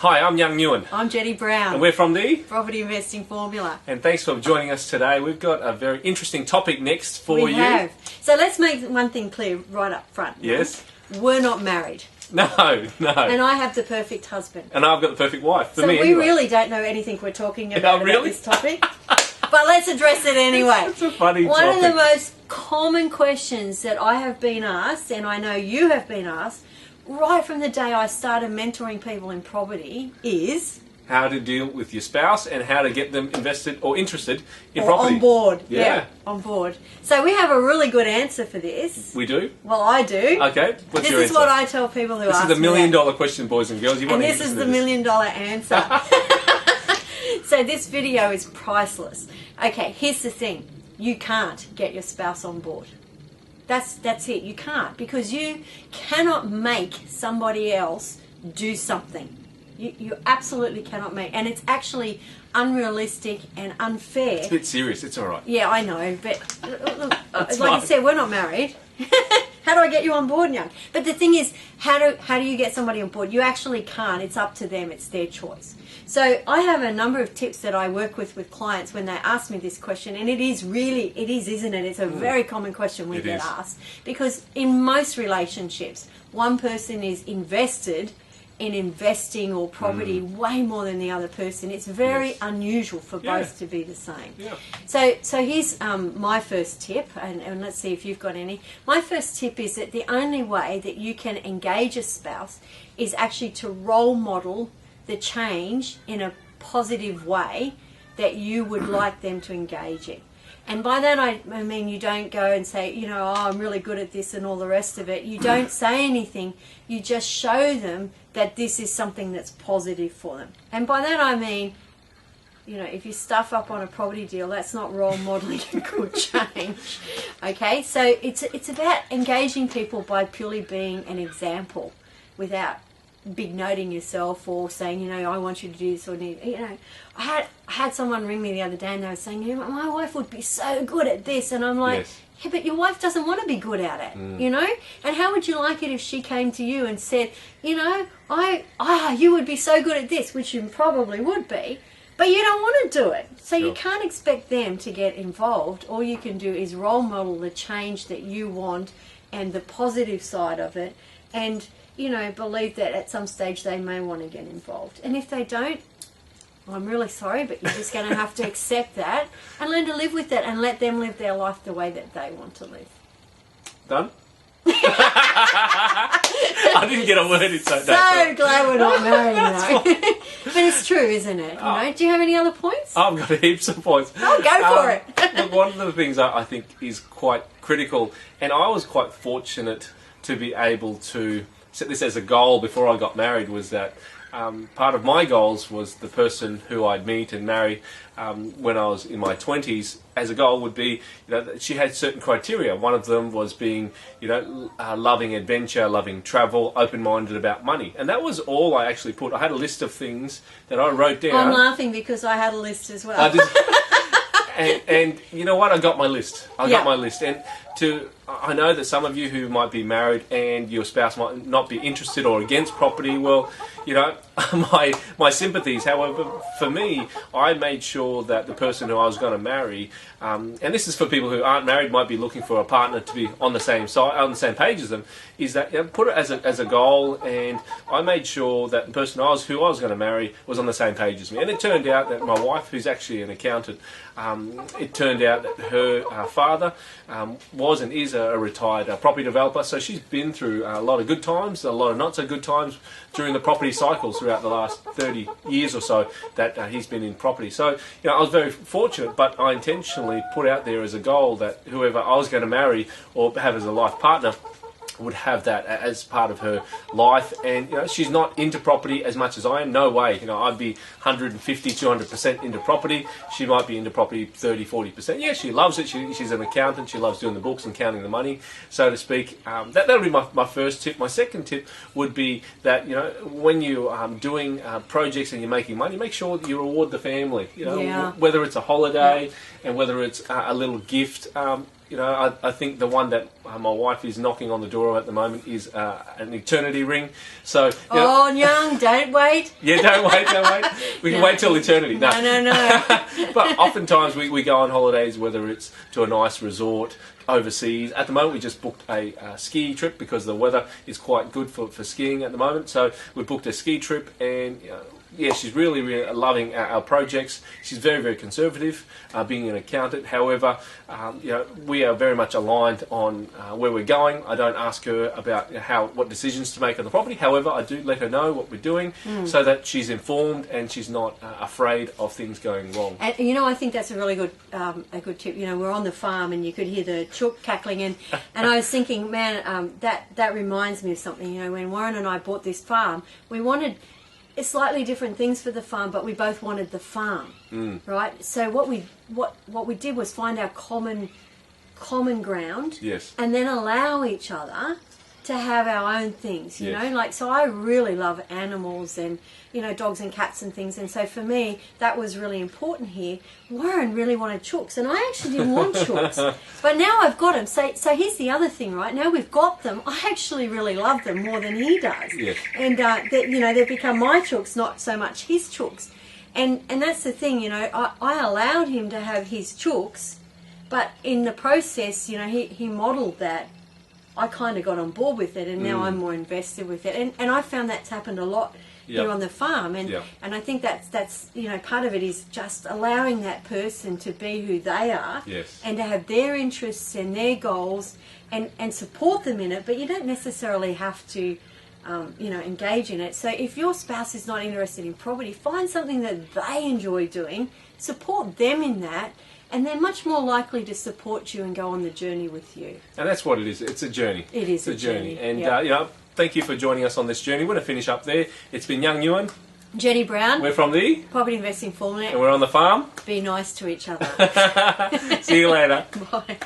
Hi, I'm Young Nguyen. I'm Jenny Brown. And we're from the Property Investing Formula. And thanks for joining us today. We've got a very interesting topic next for We you. have. So let's make one thing clear right up front. Yes. We're not married. No. And I have the perfect husband. And I've got the perfect wife for so me we anyway. really don't know anything we're talking about really? this topic. But let's address it anyway. It's a funny One topic. of the most common questions that I have been asked, and I know you have been asked, right from the day I started mentoring people in property is... how to deal with your spouse and how to get them invested or interested in or property. on board. Yeah. On board. So we have a really good answer for this. We do? Well, I do. Okay, what's This your is answer? what I tell people who This ask is the me $1 that. million question, boys and girls. You want And to this is listen the to $1 million answer. So this video is priceless. Okay, here's the thing. You can't get your spouse on board. That's it. You can't, because you cannot make somebody else do something. You absolutely cannot make, and it's actually unrealistic and unfair. It's a bit serious. It's all right. Yeah, I know, but look, like fine. I said, we're not married. How do I get you on board, Young? But the thing is, how do you get somebody on board? You actually can't. It's up to them. It's their choice. So I have a number of tips that I work with clients when they ask me this question, and it is, isn't it? It's a very common question we get asked, because in most relationships, one person is invested in investing or property way more than the other person. It's very unusual for both to be the same. Yeah. So here's my first tip, and let's see if you've got any. My first tip is that the only way that you can engage a spouse is actually to role model the change in a positive way that you would like them to engage in. And by that I mean you don't go and say, oh, I'm really good at this and all the rest of it. You don't say anything. You just show them that this is something that's positive for them. And by that I mean, if you stuff up on a property deal, that's not role modeling a good change. Okay, so it's about engaging people by purely being an example without big noting yourself or saying, I want you to do this or I had someone ring me the other day and they were saying, my wife would be so good at this, and I'm like, yeah, but your wife doesn't want to be good at it, and how would you like it if she came to you and said, you would be so good at this, which you probably would be, but you don't want to do it. So you can't expect them to get involved. All you can do is role model the change that you want and the positive side of it, and believe that at some stage they may want to get involved. And if they don't, I'm really sorry, but you're just going to have to accept that and learn to live with it and let them live their life the way that they want to live. Done? I didn't get a word in so glad we're not married, But it's true, isn't it? Do you have any other points? I've got heaps of points. Oh, go for it. Look, one of the things I think is quite critical, and I was quite fortunate to be able to set this as a goal before I got married, was that part of my goals was the person who I'd meet and marry when I was in my 20s, as a goal would be, that she had certain criteria. One of them was being, loving adventure, loving travel, open-minded about money. And that was all I actually put. I had a list of things that I wrote down. I'm laughing because I had a list as well. I did. And you know what? I got my list. I got my list. And I know that some of you who might be married and your spouse might not be interested or against property, well, my sympathies. However, for me, I made sure that the person who I was going to marry, and this is for people who aren't married, might be looking for a partner to be on the same side, on the same page as them, is that put it as a goal. And I made sure that the person who I was going to marry was on the same page as me. And it turned out that my wife, who's actually an accountant, it turned out that her father was and is a retired property developer, so she's been through a lot of good times, a lot of not so good times during the property cycles throughout the last 30 years or so that he's been in property. So I was very fortunate, but I intentionally put out there as a goal that whoever I was going to marry or have as a life partner would have that as part of her life. And she's not into property as much as I am. No way. I'd be 150, 200% into property. She might be into property 30, 40%. Yeah, she loves it. She's an accountant. She loves doing the books and counting the money, so to speak. That would be my first tip. My second tip would be that when you doing projects and you're making money, make sure that you reward the family. Whether it's a holiday and whether it's a little gift. I think the one that my wife is knocking on the door of at the moment is an eternity ring. So, young, don't wait. Yeah, don't wait. We can wait till eternity. No. But oftentimes we go on holidays, whether it's to a nice resort overseas. At the moment, we just booked a ski trip because the weather is quite good for skiing at the moment. So we booked a ski trip, and she's really, really loving our projects. She's very, very conservative, being an accountant. However, we are very much aligned on where we're going. I don't ask her about what decisions to make on the property. However, I do let her know what we're doing so that she's informed and she's not afraid of things going wrong. And I think that's a really good tip. We're on the farm and you could hear the chook cackling, and I was thinking, man, that reminds me of something. When Warren and I bought this farm, we wanted slightly different things for the farm, but we both wanted the farm, right? So what we did was find our common ground, yes, and then allow each other to have our own things. Yes. So I really love animals and dogs and cats and things, and so for me that was really important here. Warren really wanted chooks, and I actually didn't want chooks, but now I've got them. So here's the other thing, right? Now we've got them, I actually really love them more than he does. Yes. And they've become my chooks, not so much his chooks. And that's the thing, I allowed him to have his chooks, but in the process, he modelled that. I kind of got on board with it, and now I'm more invested with it. And I found that's happened a lot here on the farm. And I think that's part of it is just allowing that person to be who they are, yes, and to have their interests and their goals and support them in it. But you don't necessarily have to engage in it. So if your spouse is not interested in property, find something that they enjoy doing, support them in that, and they're much more likely to support you and go on the journey with you. And that's what it is. It's a journey. It is a journey. And, yep. Thank you for joining us on this journey. We're going to finish up there. It's been Young Ewan. Jenny Brown. We're from the Property Investing Formula. And we're on the farm. Be nice to each other. See you later. Bye.